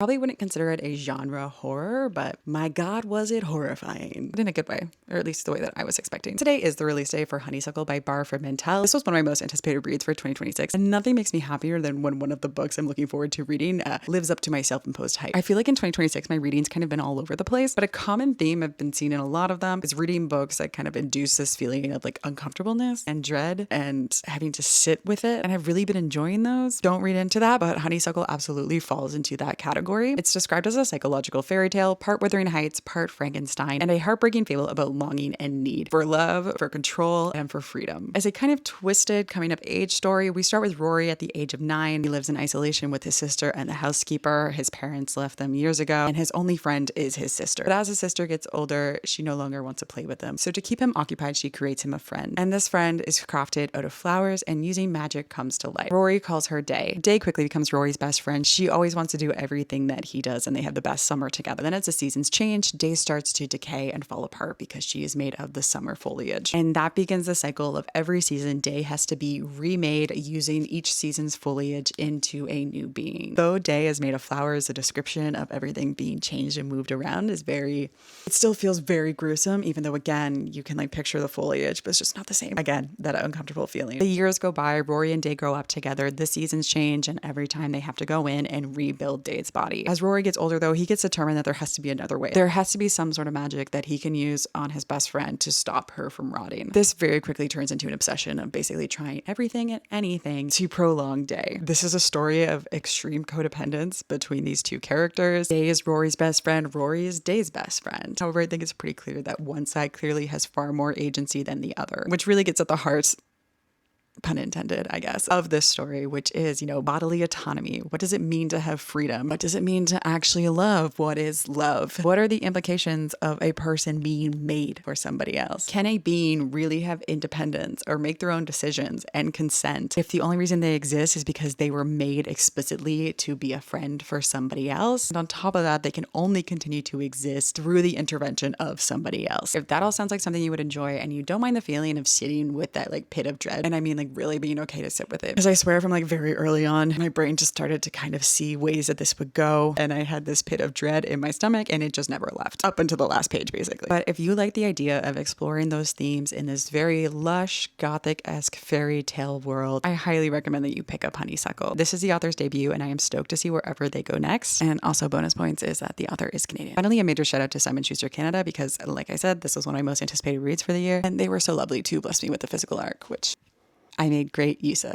Probably wouldn't consider it a genre horror, but my God, was it horrifying. But in a good way, or at least the way that I was expecting. Today is the release day for Honeysuckle by Bar Fridman-Tell. This was one of my most anticipated reads for 2026, and nothing makes me happier than when one of the books I'm looking forward to reading lives up to my self-imposed hype. I feel like in 2026, my reading's kind of been all over the place, but a common theme I've been seeing in a lot of them is reading books that kind of induce this feeling of like uncomfortableness and dread and having to sit with it. And I've really been enjoying those. Don't read into that, but Honeysuckle absolutely falls into that category. It's described as a psychological fairy tale, part Wuthering Heights, part Frankenstein, and a heartbreaking fable about longing and need for love, for control, and for freedom. As a kind of twisted coming of age story, we start with Rory at the age of 9. He lives in isolation with his sister and the housekeeper. His parents left them years ago, and his only friend is his sister. But as his sister gets older, she no longer wants to play with him. So to keep him occupied, she creates him a friend. And this friend is crafted out of flowers, and using magic comes to life. Rory calls her Day. Day quickly becomes Rory's best friend. She always wants to do everything that he does, and they have the best summer together. Then as the seasons change, Day starts to decay and fall apart because she is made of the summer foliage. And that begins the cycle of every season, Day has to be remade using each season's foliage into a new being. Though Day is made of flowers, the description of everything being changed and moved around is it still feels very gruesome, even though again, you can like picture the foliage, but it's just not the same. Again, that uncomfortable feeling. The years go by, Rory and Day grow up together, the seasons change, and every time they have to go in and rebuild Day's body. As Rory gets older though, he gets determined that there has to be another way. There has to be some sort of magic that he can use on his best friend to stop her from rotting. This very quickly turns into an obsession of basically trying everything and anything to prolong Day. This is a story of extreme codependence between these two characters. Day is Rory's best friend, Rory is Day's best friend. However, I think it's pretty clear that one side clearly has far more agency than the other, which really gets at the heart, pun intended, I guess, of this story, which is, bodily autonomy. What does it mean to have freedom? What does it mean to actually love? What is love? What are the implications of a person being made for somebody else? Can a being really have independence or make their own decisions and consent if the only reason they exist is because they were made explicitly to be a friend for somebody else? And on top of that, they can only continue to exist through the intervention of somebody else. If that all sounds like something you would enjoy and you don't mind the feeling of sitting with that like pit of dread, and I mean really being okay to sit with it. Because I swear from like very early on, my brain just started to kind of see ways that this would go. And I had this pit of dread in my stomach and it just never left up until the last page basically. But if you like the idea of exploring those themes in this very lush, gothic-esque fairy tale world, I highly recommend that you pick up Honeysuckle. This is the author's debut and I am stoked to see wherever they go next. And also bonus points is that the author is Canadian. Finally, a major shout out to Simon Schuster Canada because like I said, this was one of my most anticipated reads for the year. And they were so lovely to bless me with the physical arc, which I made great use of.